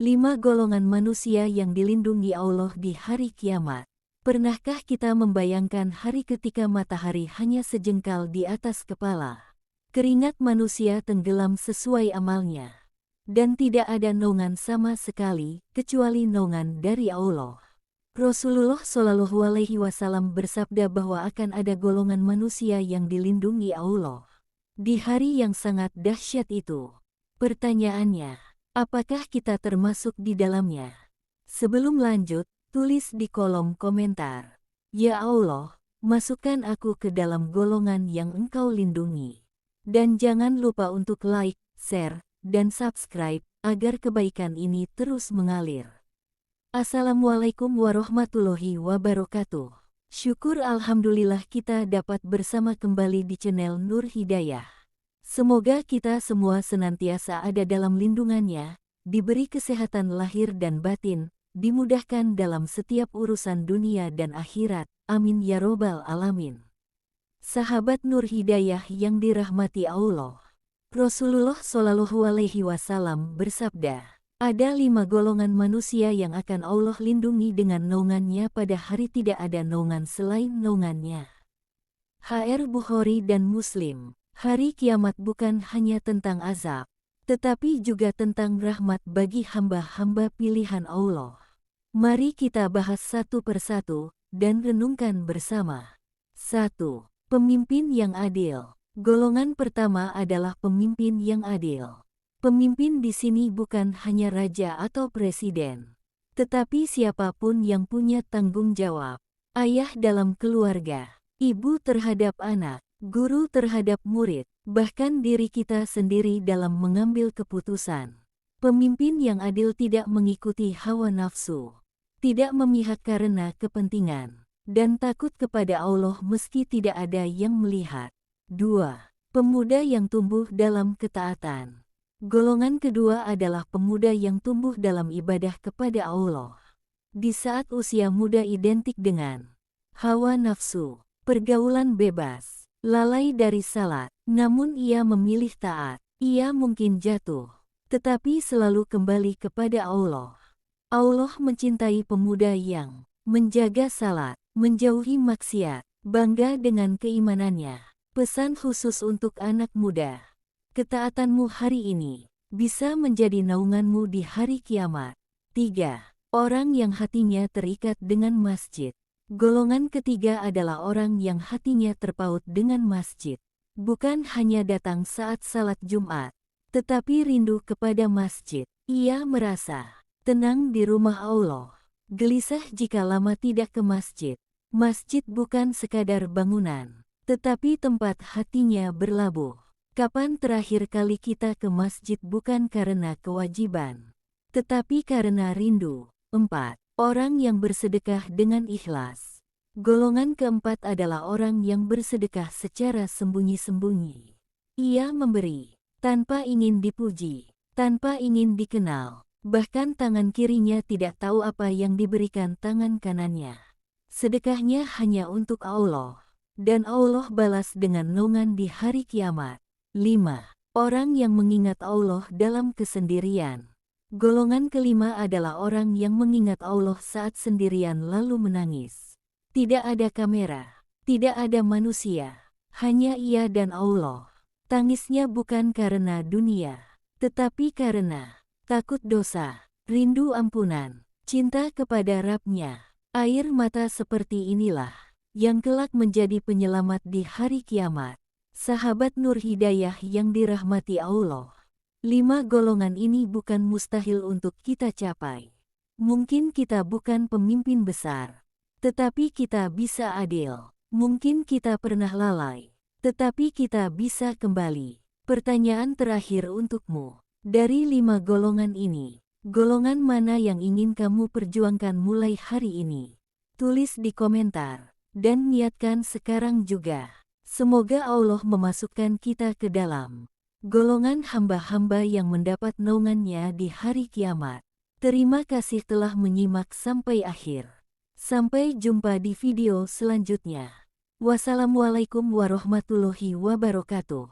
5 golongan manusia yang dilindungi Allah di hari kiamat. Pernahkah kita membayangkan hari ketika matahari hanya sejengkal di atas kepala? Keringat manusia tenggelam sesuai amalnya. Dan tidak ada naungan sama sekali, kecuali naungan dari Allah. Rasulullah Shallallahu Alaihi Wasallam bersabda bahwa akan ada golongan manusia yang dilindungi Allah di hari yang sangat dahsyat itu. Pertanyaannya, apakah kita termasuk di dalamnya? Sebelum lanjut, tulis di kolom komentar, "Ya Allah, masukkan aku ke dalam golongan yang Engkau lindungi." Dan jangan lupa untuk like, share, dan subscribe agar kebaikan ini terus mengalir. Assalamualaikum warahmatullahi wabarakatuh. Syukur alhamdulillah kita dapat bersama kembali di channel Nur Hidayah. Semoga kita semua senantiasa ada dalam lindungannya, diberi kesehatan lahir dan batin, dimudahkan dalam setiap urusan dunia dan akhirat. Amin ya robbal alamin. Sahabat Nur Hidayah yang dirahmati Allah, Rasulullah Shallallahu Alaihi Wasallam bersabda, ada 5 golongan manusia yang akan Allah lindungi dengan naungannya pada hari tidak ada naungan selain naungannya. HR Bukhari dan Muslim. Hari kiamat bukan hanya tentang azab, tetapi juga tentang rahmat bagi hamba-hamba pilihan Allah. Mari kita bahas satu persatu dan renungkan bersama. 1. Pemimpin yang adil. Golongan pertama adalah pemimpin yang adil. Pemimpin di sini bukan hanya raja atau presiden, tetapi siapapun yang punya tanggung jawab. Ayah dalam keluarga, ibu terhadap anak, guru terhadap murid, bahkan diri kita sendiri dalam mengambil keputusan. Pemimpin yang adil tidak mengikuti hawa nafsu, tidak memihak karena kepentingan, dan takut kepada Allah meski tidak ada yang melihat. 2. Pemuda yang tumbuh dalam ketaatan. Golongan kedua adalah pemuda yang tumbuh dalam ibadah kepada Allah. Di saat usia muda identik dengan hawa nafsu, pergaulan bebas, lalai dari salat, namun ia memilih taat. Ia mungkin jatuh, tetapi selalu kembali kepada Allah. Allah mencintai pemuda yang menjaga salat, menjauhi maksiat, bangga dengan keimanannya. Pesan khusus untuk anak muda. Ketaatanmu hari ini bisa menjadi naunganmu di hari kiamat. 3. Orang yang hatinya terikat dengan masjid. Golongan ketiga adalah orang yang hatinya terpaut dengan masjid. Bukan hanya datang saat salat Jumat, tetapi rindu kepada masjid. Ia merasa tenang di rumah Allah, gelisah jika lama tidak ke masjid. Masjid bukan sekadar bangunan, tetapi tempat hatinya berlabuh. Kapan terakhir kali kita ke masjid bukan karena kewajiban, tetapi karena rindu? 4. Orang yang bersedekah dengan ikhlas. Golongan keempat adalah orang yang bersedekah secara sembunyi-sembunyi. Ia memberi tanpa ingin dipuji, tanpa ingin dikenal. Bahkan tangan kirinya tidak tahu apa yang diberikan tangan kanannya. Sedekahnya hanya untuk Allah, dan Allah balas dengan naungan di hari kiamat. 5. Orang yang mengingat Allah dalam kesendirian. Golongan kelima adalah orang yang mengingat Allah saat sendirian lalu menangis. Tidak ada kamera, tidak ada manusia, hanya ia dan Allah. Tangisnya bukan karena dunia, tetapi karena takut dosa, rindu ampunan, cinta kepada Rabb-Nya. Air mata seperti inilah yang kelak menjadi penyelamat di hari kiamat. Sahabat Nur Hidayah yang dirahmati Allah, 5 golongan ini bukan mustahil untuk kita capai. Mungkin kita bukan pemimpin besar, tetapi kita bisa adil. Mungkin kita pernah lalai, tetapi kita bisa kembali. Pertanyaan terakhir untukmu, dari 5 golongan ini, golongan mana yang ingin kamu perjuangkan mulai hari ini? Tulis di komentar, dan niatkan sekarang juga. Semoga Allah memasukkan kita ke dalam golongan hamba-hamba yang mendapat naungannya di hari kiamat. Terima kasih telah menyimak sampai akhir. Sampai jumpa di video selanjutnya. Wassalamualaikum warahmatullahi wabarakatuh.